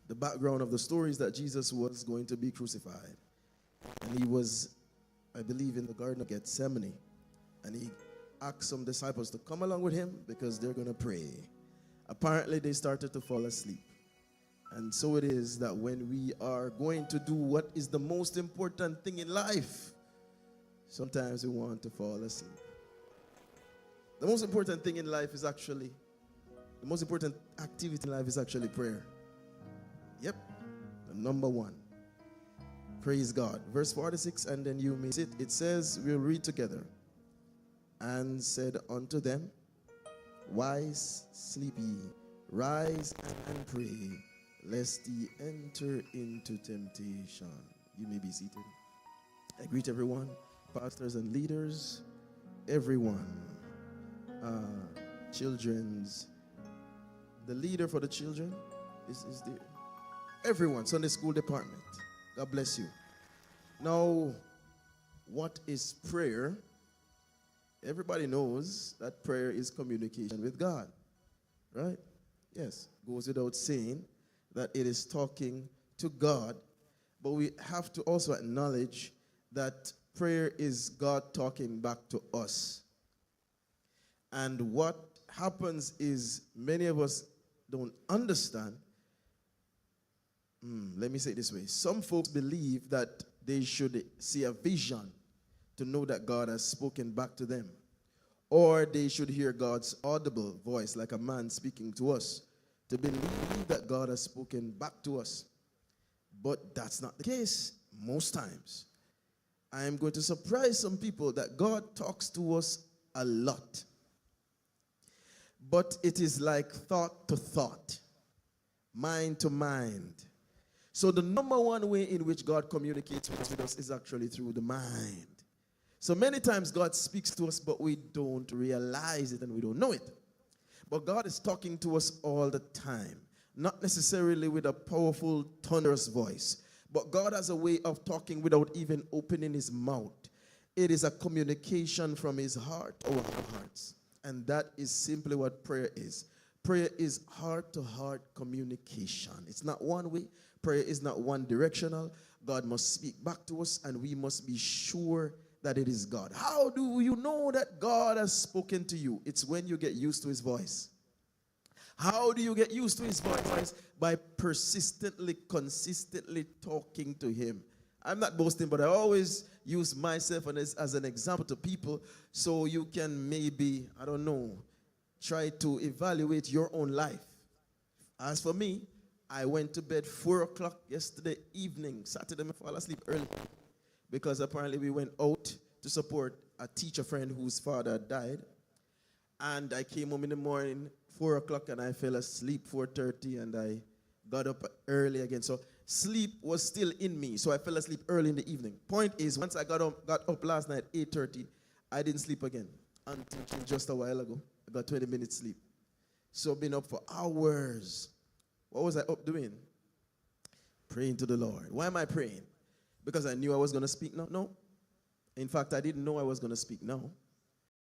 The background of the story is that Jesus was going to be crucified. And he was, I believe, in the Garden of Gethsemane. And he asked some disciples to come along with him because they're going to pray. Apparently, they started to fall asleep. And so it is that when we are going to do what is the most important thing in life, sometimes we want to fall asleep. The most important thing in life is actually, the most important activity in life is actually prayer. Yep, the number one. Praise God. Verse 46, and then you may sit. It says, we'll read together. And said unto them, why sleep ye? Rise and pray, lest ye enter into temptation. You may be seated. I greet everyone, pastors and leaders, everyone, children's. The leader for the children is there. Everyone, Sunday school department. God bless you. Now, what is prayer? Everybody knows that prayer is communication with God, right? Yes, goes without saying that it is talking to God, but we have to also acknowledge that prayer is God talking back to us. And what happens is many of us don't understand. Let me say it this way. Some folks believe that they should see a vision to know that God has spoken back to them. Or they should hear God's audible voice like a man speaking to us to believe that God has spoken back to us. But that's not the case most times. I am going to surprise some people that God talks to us a lot. But it is like thought to thought, mind to mind. So the number one way in which God communicates with us is actually through the mind. So many times God speaks to us, but we don't realize it and we don't know it. But God is talking to us all the time, not necessarily with a powerful, thunderous voice, but God has a way of talking without even opening his mouth. It is a communication from his heart to our hearts. And that is simply what prayer is. Prayer is heart-to-heart communication. It's not one way. Prayer is not one directional. God must speak back to us, and we must be sure that it is God. How do you know that God has spoken to you? It's when you get used to his voice. How do you get used to his voice? By persistently, consistently talking to him. I'm not boasting, but I always use myself as an example to people so you can maybe, I don't know, try to evaluate your own life. As for me, I went to bed 4 o'clock yesterday evening. Saturday, I fell asleep early because apparently we went out to support a teacher friend whose father died. And I came home in the morning, 4 o'clock, and I fell asleep 4:30, and I got up early again. So sleep was still in me, so I fell asleep early in the evening. Point is, once I got up last night, 8:30, I didn't sleep again until just a while ago. I got 20 minutes sleep. So I've been up for hours. What was I up doing? Praying to the Lord. Why am I praying? Because I knew I was going to speak now? No. In fact, I didn't know I was going to speak now.